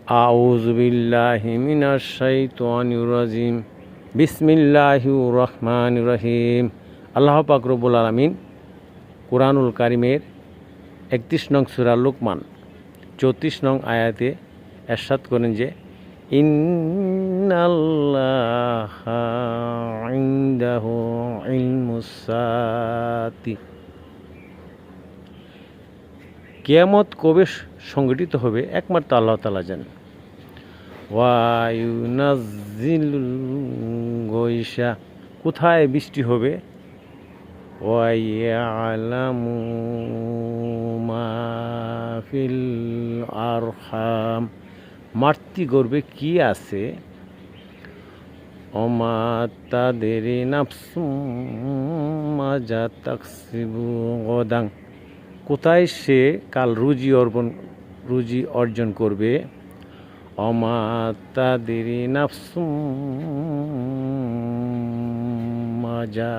আউযু বিল্লাহি মিনাশ শাইতানির রাজিম। বিসমিল্লাহির রহমানির রহিম। আল্লাহ পাক রব্বুল আলামিন কুরআনুল কারীমের ৩১ নং সূরা লুকমান ৩৪ নং আয়াতে ইরশাদ করেন যে ইন্নাল্লাহা ইনদাহু ইলমুস সাআতি, কিয়ামত কবে সংঘটিত হবে একমাত্র আল্লাহ তাআলা জানেন। ওয়ায়ুনাজ্জিলুল গায়সা, কোথায় বৃষ্টি হবে। ওয়ায়ালামু মা ফিল আরহাম, মাতৃগর্ভে কি আছে। ওমা তাদেরি নাফসুম মাজা তাকসিবু গদান, কোথায় সে কাল রুজি অর্জন করবে। ওমা তাদেরি নাফসুম মাজা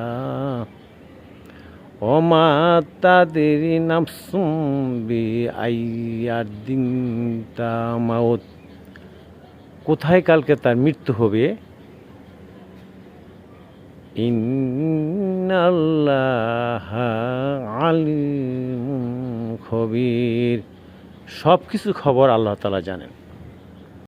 ওমা তাদেরি নাফসুম বিআইয়াদিন তামাউত, কোথায় কালকে তার মৃত্যু হবে। ইন্নাল্লাহা আলিমুন খবীর, সব কিছু খবর আল্লাহ তাআলা জানেন।